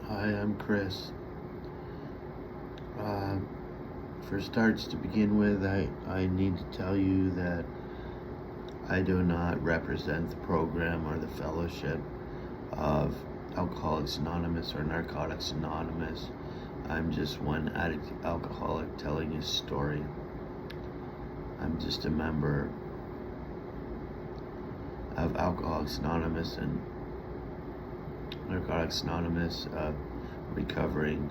Hi, I'm Chris. Uh, for starts to begin with, I need to tell you that I do not represent the program or the fellowship of Alcoholics Anonymous or Narcotics Anonymous. I'm just one addict alcoholic telling his story. I'm just a member of Alcoholics Anonymous and Narcotics Anonymous, recovering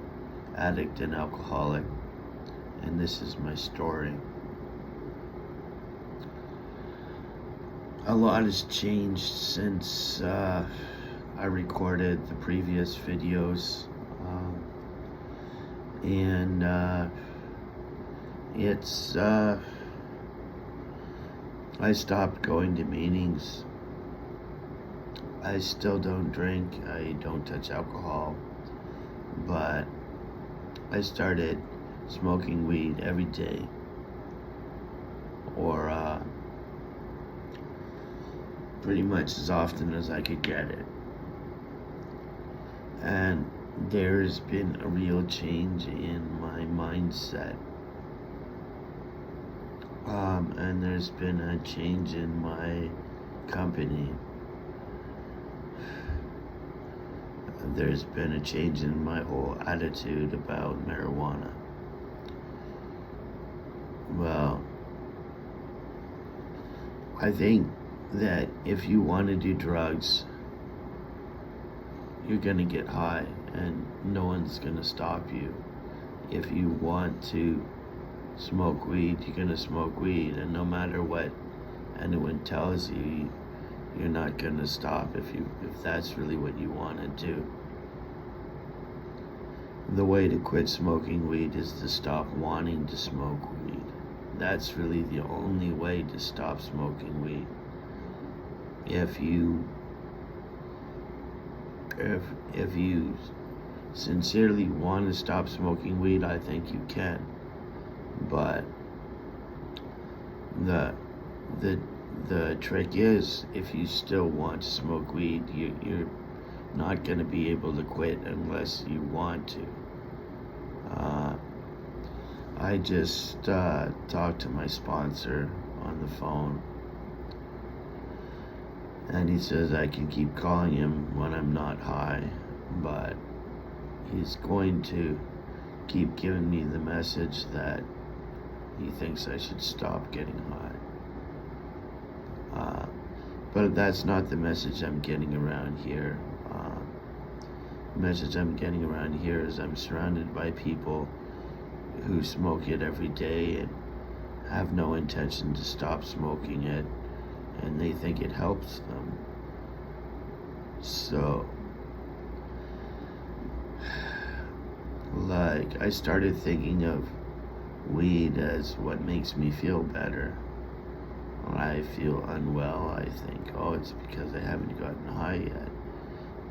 addict and alcoholic, and this is my story. A lot has changed since I recorded the previous videos, and I stopped going to meetings. I still don't drink, I don't touch alcohol, but I started smoking weed every day, or pretty much as often as I could get it. And there's been a real change in my mindset. And there's been a change in my company. There's been a change in my whole attitude about marijuana. Well, I think that if you want to do drugs, you're gonna get high and no one's gonna stop you. If you want to smoke weed, you're gonna smoke weed, and no matter what anyone tells you, you're not gonna stop if that's really what you want to do. The way to quit smoking weed is to stop wanting to smoke weed. That's really the only way to stop smoking weed. If you sincerely want to stop smoking weed, I think you can. But the trick is, if you still want to smoke weed, you're not going to be able to quit unless you want to. I just talked to my sponsor on the phone, and he says I can keep calling him when I'm not high, but he's going to keep giving me the message that he thinks I should stop getting high. But that's not the message I'm getting around here. The message I'm getting around here is I'm surrounded by people who smoke it every day and have no intention to stop smoking it, and they think it helps them. So, like, I started thinking of weed as what makes me feel better. When I feel unwell, I think, oh, it's because I haven't gotten high yet.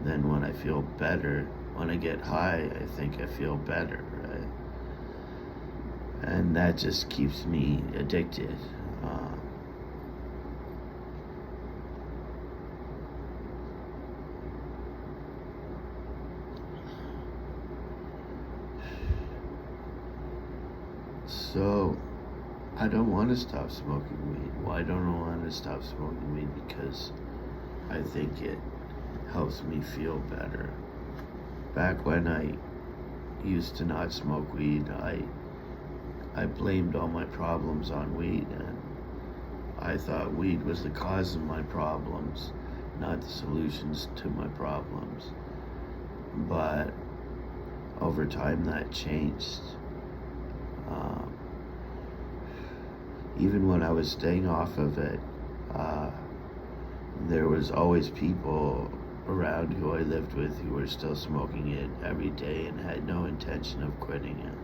Then when I feel better, when I get high, I think I feel better, right? And that just keeps me addicted. So, I don't want to stop smoking weed. Why don't I want to stop smoking weed? Because I think it helps me feel better. Back when I used to not smoke weed, I blamed all my problems on weed, and I thought weed was the cause of my problems, not the solutions to my problems. But over time that changed. Even when I was staying off of it, there was always people around who I lived with who were still smoking it every day and had no intention of quitting it.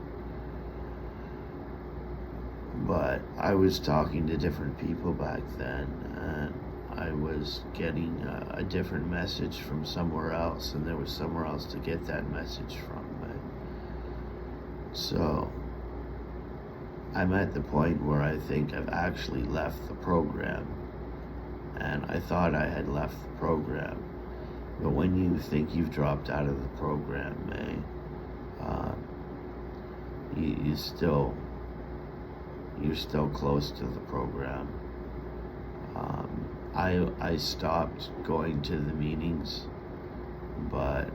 But I was talking to different people back then, and I was getting a different message from somewhere else, and there was somewhere else to get that message from. So I'm at the point where I think I've actually left the program, and I thought I had left the program, But when you think you've dropped out of the program, you're still close to the program. I stopped going to the meetings, but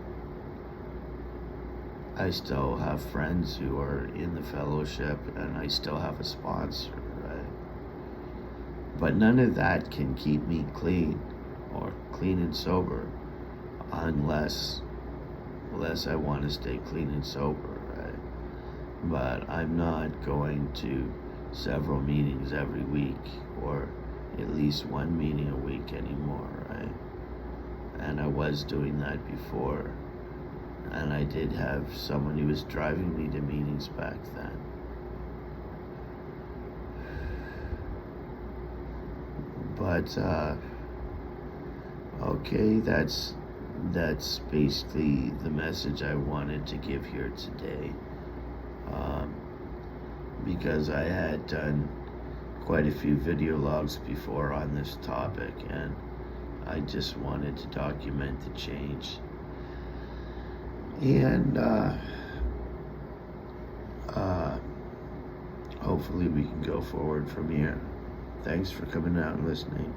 I still have friends who are in the fellowship, and I still have a sponsor, right? But none of that can keep me clean and sober unless I want to stay clean and sober, right? But I'm not going to several meetings every week, or at least one meeting a week anymore, right? And I was doing that before, and I did have someone who was driving me to meetings back then. But okay, that's basically the message I wanted to give here today, because I had done quite a few video logs before on this topic, and I just wanted to document the change. And hopefully we can go forward from here. Thanks for coming out and listening.